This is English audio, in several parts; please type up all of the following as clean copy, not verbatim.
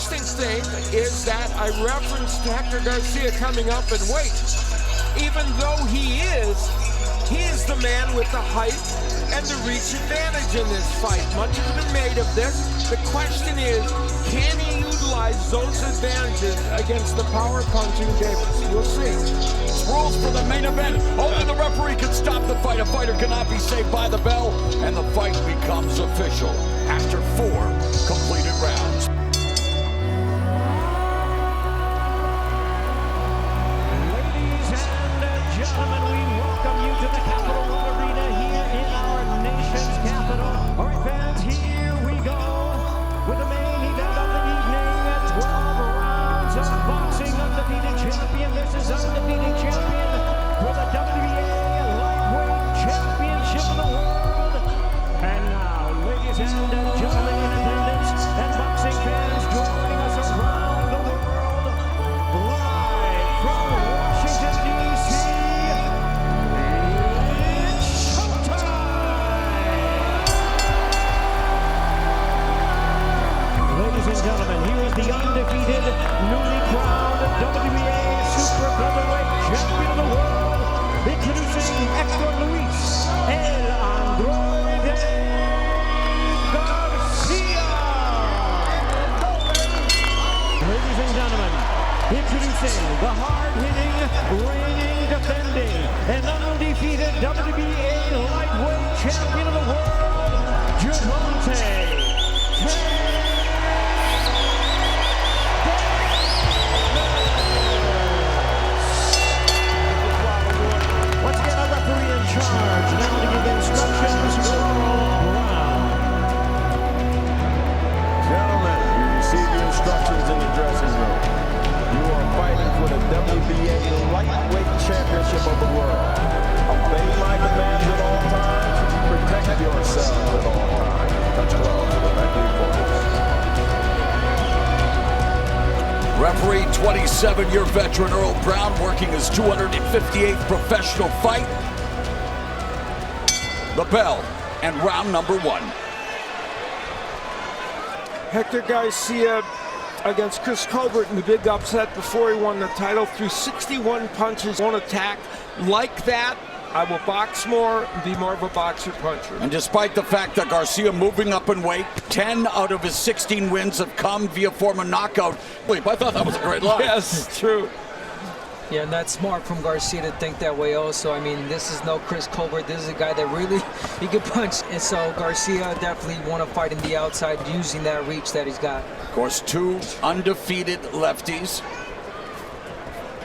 interesting thing is that I referenced Hector Garcia coming up in weight. Even though he is the man with the height and the reach advantage in this fight. Much has been made of this. The question is, can he utilize those advantages against the power-punching Davis? We'll see. Rules for the main event. Only the referee can stop the fight. A fighter cannot be saved by the bell, and the fight becomes official after 4 completed rounds. Ladies and gentlemen, we welcome you to the Capital One Arena here in our nation's capital. All right, fans, here we go with the main event of the evening. 12 rounds of boxing. Undefeated champion versus undefeated champion for the WBA lightweight championship of the world. And now, ladies and gentlemen in attendance and boxing fans joining us around the world, live from Washington, D.C., it's showtime! Ladies and gentlemen, here is the undefeated, newly crowned WBA super featherweight champion of the world, introducing Héctor Luis Garcia. Ladies and gentlemen, introducing the hard-hitting, reigning, defending, and undefeated WBA lightweight champion of the world, Gervonta Davis. Once again, our referee in charge now to give instructions for round. Gentlemen, you receive the instructions in the dressing room. You are fighting for the WBA lightweight championship of the world. Obey my commands at all times. Protect yourself at all times. Touch gloves to prevent the Referee, 27-year veteran Earl Brown, working his 258th professional fight. The bell and round number 1. Hector Garcia against Chris Colbert in the big upset before he won the title. Threw 61 punches, won't attack. Like that, I will box more and be more of a boxer-puncher. And despite the fact that Garcia moving up in weight, 10 out of his 16 wins have come via form of knockout. I thought that was a great line. Yes, it's true. Yeah, and that's smart from Garcia to think that way also. I mean, this is no Chris Colbert. This is a guy that really, he can punch. And so Garcia definitely want to fight in the outside using that reach that he's got. Of course, 2 undefeated lefties.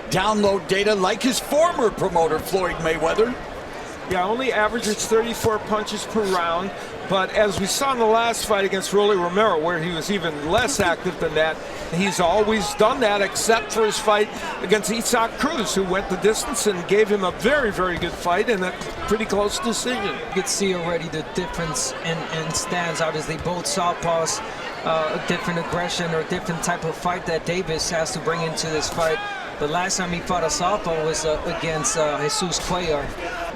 Download data like his former promoter, Floyd Mayweather. Yeah, only averages 34 punches per round. But as we saw in the last fight against Rolly Romero, where he was even less active than that, he's always done that except for his fight against Isaac Cruz, who went the distance and gave him a very, very good fight and a pretty close decision. You could see already the difference in stance. Obviously, both southpaws, a different aggression or a different type of fight that Davis has to bring into this fight. The last time he fought a southpaw was against Jesus Cuellar.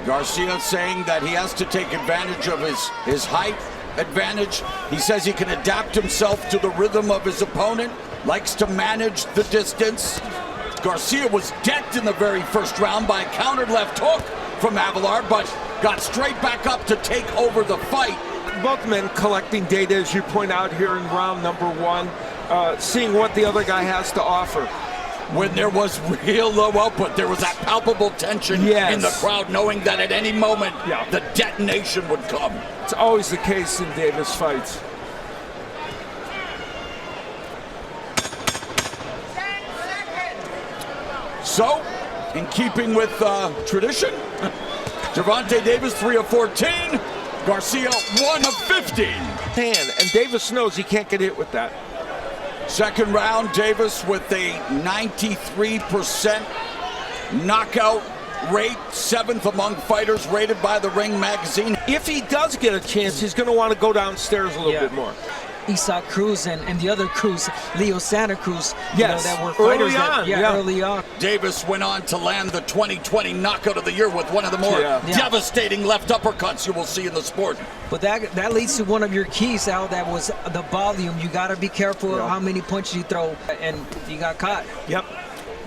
Garcia saying that he has to take advantage of his height advantage. He says he can adapt himself to the rhythm of his opponent, likes to manage the distance. Garcia was decked in the very first round by a countered left hook from Avalar, but got straight back up to take over the fight. Both men collecting data, as you point out here in round number 1, seeing what the other guy has to offer. When there was real low output, there was that palpable tension in the crowd, knowing that at any moment the detonation would come. It's always the case in Davis fights. So, in keeping with tradition, Gervonta Davis 3 of 14, Garcia 1 of 15. And Davis knows he can't get hit with that. Second round, Davis with a 93% knockout rate, 7th among fighters rated by the Ring magazine. If he does get a chance, he's going to want to go downstairs a little bit more. Isaac Cruz and the other Cruz, Leo Santa Cruz, Yes, that were fighters early on, early on. Davis went on to land the 2020 knockout of the year with one of the more devastating left uppercuts you will see in the sport. But that leads to one of your keys, Al. That was the volume. You got to be careful of how many punches you throw, and you got caught. Yep.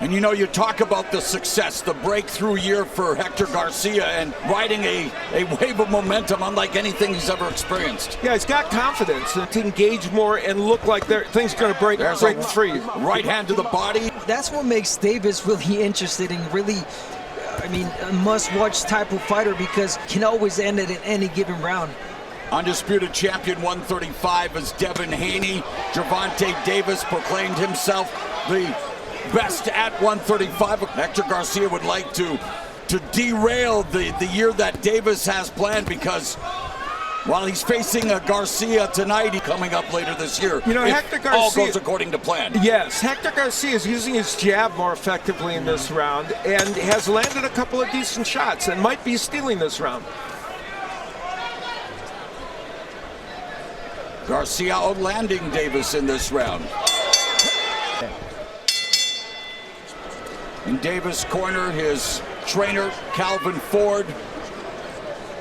And you know, you talk about the success, the breakthrough year for Hector Garcia, and riding a wave of momentum unlike anything he's ever experienced. Yeah, he's got confidence to engage more and look like things going to break free. Right hand to the body. That's what makes Davis really interested in really, I mean, a must-watch type of fighter, because he can always end it in any given round. Undisputed champion 135 is Devin Haney. Gervonta Davis proclaimed himself the best at 135. Hector Garcia would like to derail the year that Davis has planned, because while he's facing a Garcia tonight, he's coming up later this year. You know, Hector Garcia, all goes according to plan. Yes, Hector Garcia is using his jab more effectively in this round and has landed a couple of decent shots and might be stealing this round. Garcia outlanding Davis in this round. In Davis' corner, his trainer, Calvin Ford,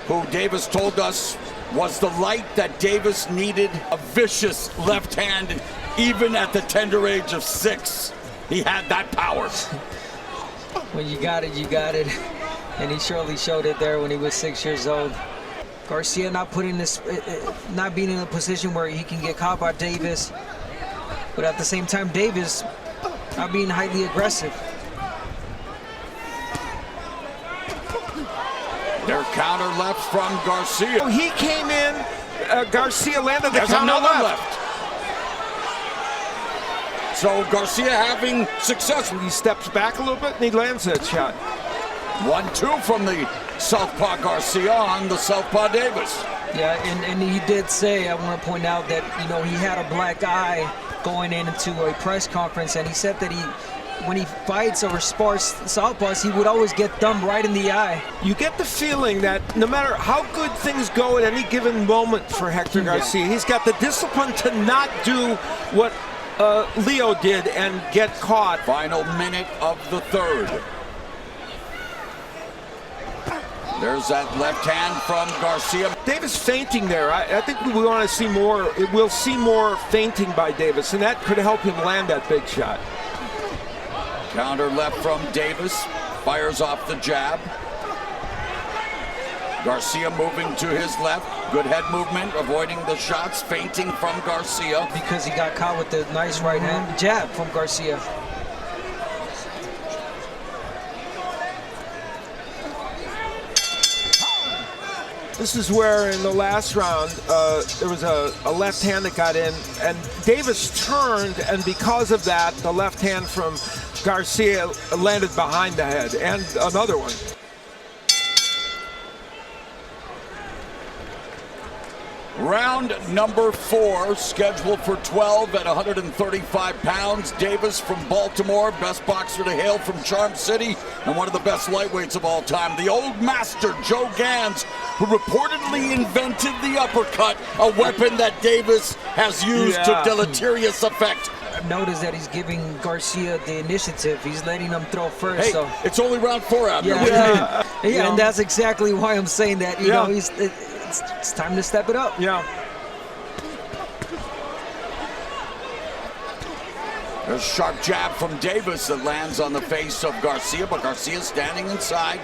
who Davis told us was the light that Davis needed. A vicious left hand, even at the tender age of 6. He had that power. When you got it, you got it. And he surely showed it there when he was 6 years old. Garcia not being in a position where he can get caught by Davis, but at the same time, Davis not being highly aggressive. Their counter left from Garcia. Oh, he came in, Garcia landed the There's counter another left. So Garcia having success. He steps back a little bit and he lands that shot. 1-2 from the southpaw Garcia on the southpaw Davis. Yeah, and he did say, I want to point out that, you know, he had a black eye going into a press conference, and he said that when he fights or spars southpaws, he would always get thumbed right in the eye. You get the feeling that no matter how good things go at any given moment for Hector Garcia, he's got the discipline to not do what Leo did and get caught. Final minute of the third. There's that left hand from Garcia. Davis feinting there. I think we want to see more. We'll see more feinting by Davis, and that could help him land that big shot. Counter left from Davis. Fires off the jab. Garcia moving to his left. Good head movement, avoiding the shots. Feinting from Garcia. Because he got caught with the nice right hand jab from Garcia. This is where in the last round there was a left hand that got in, and Davis turned, and because of that, the left hand from Garcia landed behind the head, and another one. Round number 4, scheduled for 12 at 135 pounds. Davis from Baltimore, best boxer to hail from Charm City, and one of the best lightweights of all time. The old master, Joe Gans, who reportedly invented the uppercut, a weapon that Davis has used to deleterious effect. Notice that he's giving Garcia the initiative. He's letting him throw first. Hey, so it's only round 4 out there. Yeah, and that's exactly why I'm saying that. You know, it's time to step it up. Yeah. There's a sharp jab from Davis that lands on the face of Garcia, but Garcia's standing inside.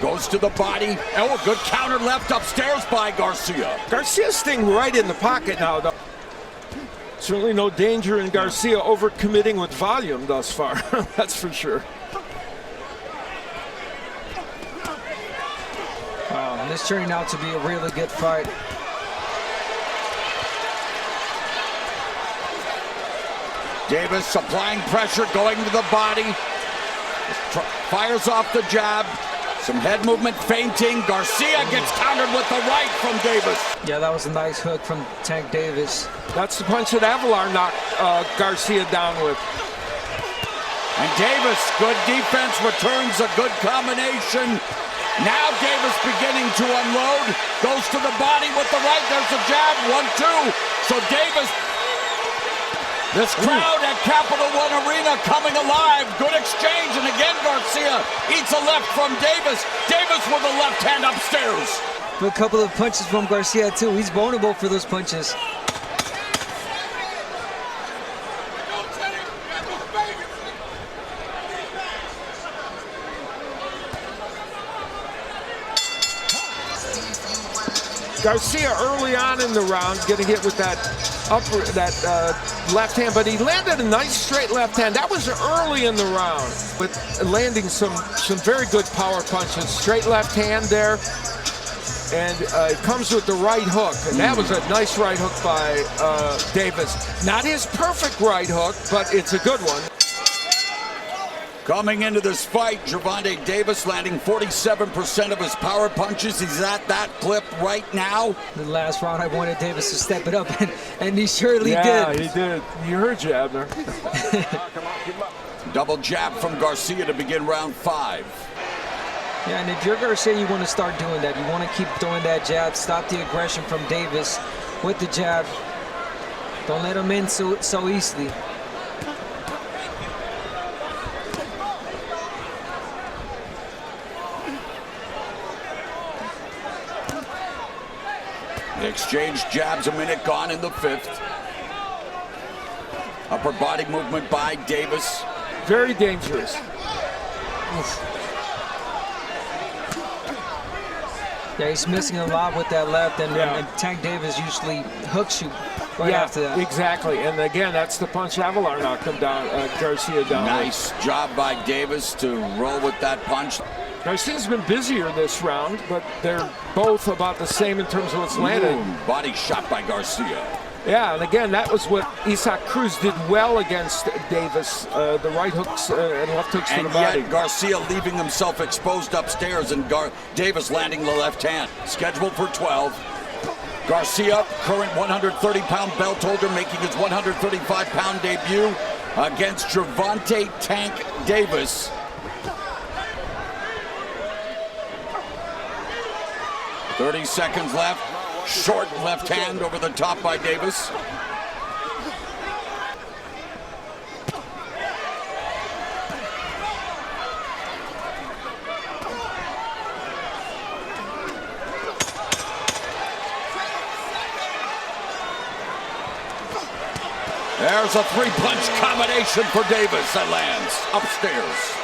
Goes to the body. Oh, a good counter left upstairs by Garcia. Garcia's staying right in the pocket now, though. Certainly no danger in Garcia overcommitting with volume thus far. That's for sure. Wow, this turning out to be a really good fight. Davis applying pressure, going to the body. Fires off the jab. Some head movement, feinting. Garcia gets countered with the right from Davis. Yeah, that was a nice hook from Tank Davis. That's the punch that Avalar knocked Garcia down with. And Davis, good defense, returns a good combination. Now Davis beginning to unload. Goes to the body with the right. There's a jab. 1-2. So Davis. This crowd at Capital One Arena coming alive. Good exchange. And again, Garcia eats a left from Davis. Davis with a left hand upstairs. A couple of punches from Garcia, too. He's vulnerable for those punches. Garcia early on in the round getting hit with that left hand, but he landed a nice straight left hand. That was early in the round, with landing some very good power punches. Straight left hand there, and it comes with the right hook, and that was a nice right hook by Davis. Not his perfect right hook, but it's a good one. Coming into this fight, Gervonta Davis landing 47% of his power punches. He's at that clip right now. The last round, I wanted Davis to step it up, and he surely did. Yeah, he did. You heard Jabner. Double jab from Garcia to begin round 5. Yeah, and if you're Garcia, you want to start doing that. You want to keep throwing that jab, stop the aggression from Davis with the jab. Don't let him in so easily. The exchange jabs, a minute gone in the 5th. Upper body movement by Davis. Very dangerous. Oof. Yeah, he's missing a lot with that left, and Tank Davis usually hooks you right after that. Exactly, and again, that's the punch Avalar knocked him down, Garcia down. Nice job by Davis to roll with that punch. Garcia's been busier this round, but they're both about the same in terms of what's landed. Body shot by Garcia. Yeah, and again, that was what Isaac Cruz did well against Davis. The right hooks and left hooks to the body. And yet Garcia leaving himself exposed upstairs, and Davis landing the left hand. Scheduled for 12. Garcia, current 130-pound belt holder, making his 135-pound debut against Gervonta Tank Davis. 30 seconds left. Short left hand over the top by Davis. There's a 3-punch combination for Davis that lands upstairs.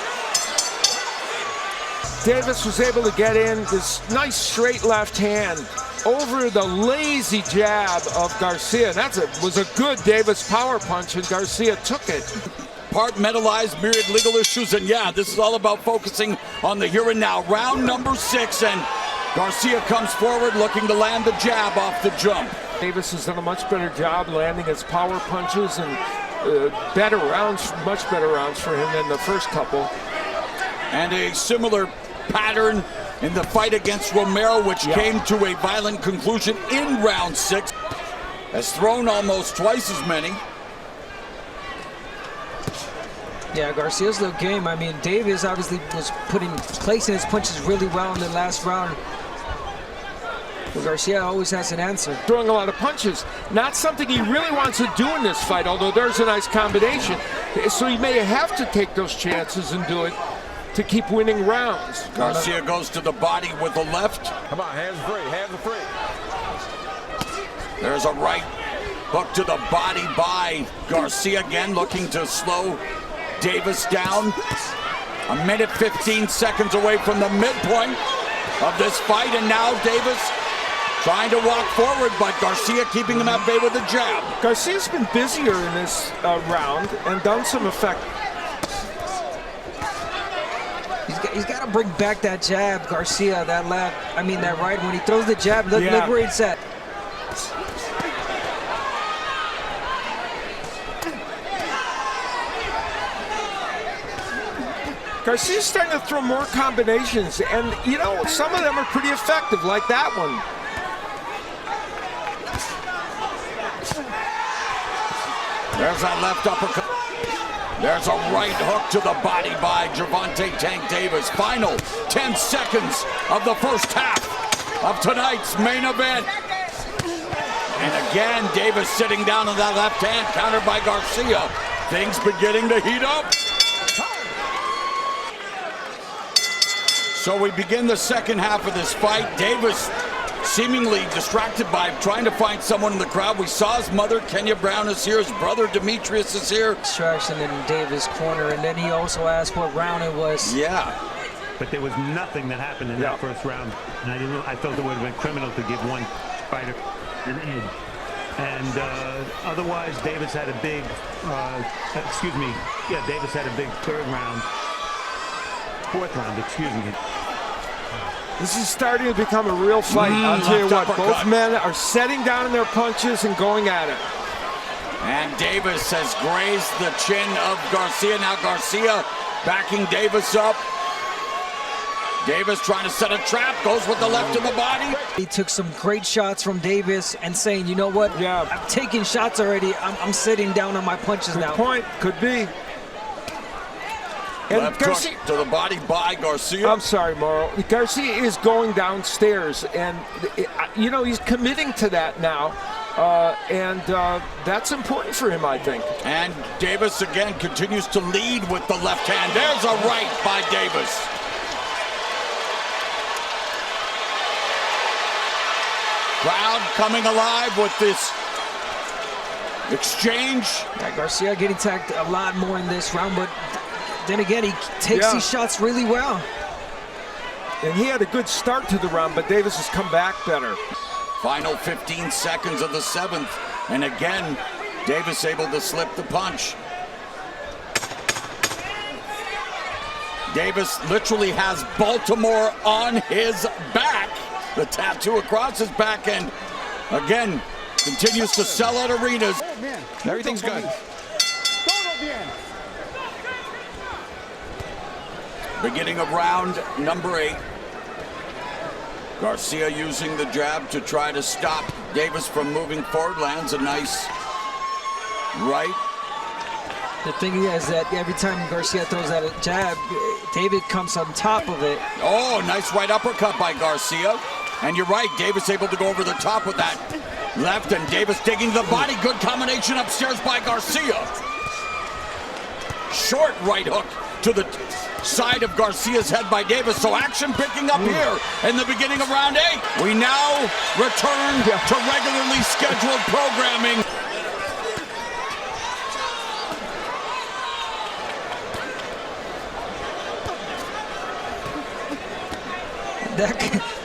Davis was able to get in this nice straight left hand over the lazy jab of Garcia. That was a good Davis power punch, and Garcia took it. Compartmentalized, myriad legal issues, and yeah, this is all about focusing on the here and now. Round number 6, and Garcia comes forward looking to land the jab off the jump. Davis has done a much better job landing his power punches, and better rounds, much better rounds for him than the first couple. And a similar pattern in the fight against Romero, which came to a violent conclusion in round 6. Has thrown almost twice as many. Yeah, Garcia's little game. I mean, Davis obviously was placing his punches really well in the last round. But Garcia always has an answer. Throwing a lot of punches. Not something he really wants to do in this fight, although there's a nice combination. So he may have to take those chances and do it to keep winning rounds. Garcia goes to the body with the left. Come on, hands free, hands are free. There's a right hook to the body by Garcia, again looking to slow Davis down. A minute 15 seconds away from the midpoint of this fight, and now Davis trying to walk forward, but Garcia keeping him at bay with a jab. Garcia's been busier in this round and done some effect. He's got to bring back that jab, Garcia, that left. I mean, that right. When he throws the jab, look where it's at. Garcia's starting to throw more combinations, and you know, some of them are pretty effective, like that one. There's that left uppercut. There's a right hook to the body by Gervonta "Tank" Davis. Final 10 seconds of the first half of tonight's main event. And again, Davis sitting down on that left hand, countered by Garcia. Things beginning to heat up. So we begin the second half of this fight. Davis seemingly distracted by trying to find someone in the crowd. We saw his mother, Kenya Brown, is here. His brother, Demetrius, is here. Distraction in Davis' corner, and then he also asked what round it was. Yeah. But there was nothing that happened in that first round. And I felt it would have been criminal to give one fighter an edge. And otherwise, Davis had a big, Davis had a big fourth round, excuse me. This is starting to become a real fight. I'll tell you what, both men are setting down their punches and going at it. And Davis has grazed the chin of Garcia. Now Garcia backing Davis up. Davis trying to set a trap, goes with the left to the body. He took some great shots from Davis and saying, you know what, I'm taking shots already. I'm sitting down on my punches now. Good point, could be. And Left Garcia, hook to the body by Garcia. I'm sorry, Mauro. Garcia is going downstairs, and you know he's committing to that now, and that's important for him, I think. And Davis again continues to lead with the left hand. There's a right by Davis. Crowd coming alive with this exchange. Yeah, Garcia getting tagged a lot more in this round, but then again, he takes these shots really well. And he had a good start to the round, but Davis has come back better. Final 15 seconds of the seventh. And again, Davis able to slip the punch. Davis literally has Baltimore on his back. The tattoo across his back, and again, continues to sell out arenas. Everything's good. Beginning of round number 8. Garcia using the jab to try to stop Davis from moving forward. Lands a nice right. The thing is that every time Garcia throws out a jab, David comes on top of it. Oh, nice right uppercut by Garcia. And you're right, Davis able to go over the top with that left, and Davis digging the body. Good combination upstairs by Garcia. Short right hook to the side of Garcia's head by Davis. So action picking up here in the beginning of round 8. We now return to regularly scheduled programming.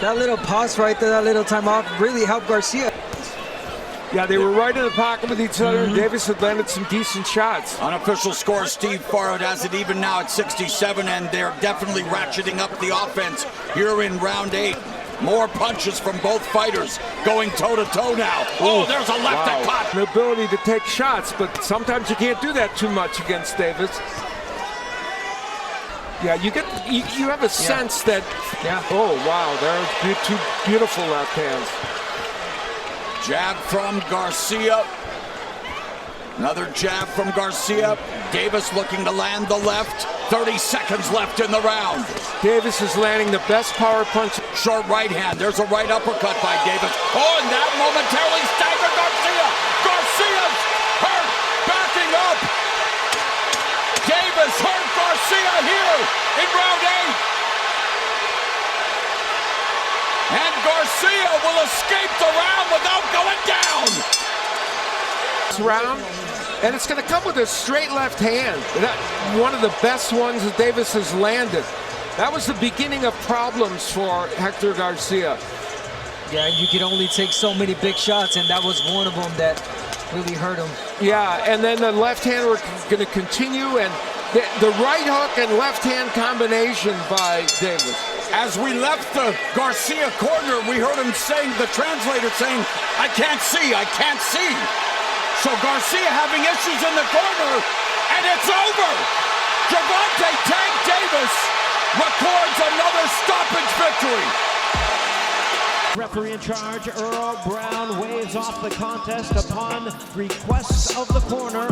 That little pause right there, that little time off, really helped Garcia. Yeah, they were right in the pocket with each other, and Davis had landed some decent shots. Unofficial score, Steve Farrod has it even now at 67, and they're definitely ratcheting up the offense here in round 8. More punches from both fighters going toe-to-toe now. Oh, there's a left that caught. An ability to take shots, but sometimes you can't do that too much against Davis. Yeah, you have a sense that, oh, wow, there's two beautiful left hands. Jab from Garcia. Another jab from Garcia. Davis looking to land the left. 30 seconds left in the round. Davis is landing the best power punch. Short right hand. There's a right uppercut by Davis. Oh, and that momentarily staggered Garcia. Garcia's hurt. Backing up. Davis hurt Garcia here in round 8. And Garcia will escape the round without going down. This round, and it's going to come with a straight left hand. One of the best ones that Davis has landed. That was the beginning of problems for Hector Garcia. Yeah, you can only take so many big shots, and that was one of them that really hurt him. Yeah, and then the left hand were going to continue, and the right hook and left hand combination by Davis. As we left the Garcia corner, we heard him saying, the translator saying, I can't see, I can't see. So Garcia having issues in the corner, and it's over. Gervonta "Tank" Davis records another stoppage victory. Referee in charge, Earl Brown, waves off the contest upon request of the corner.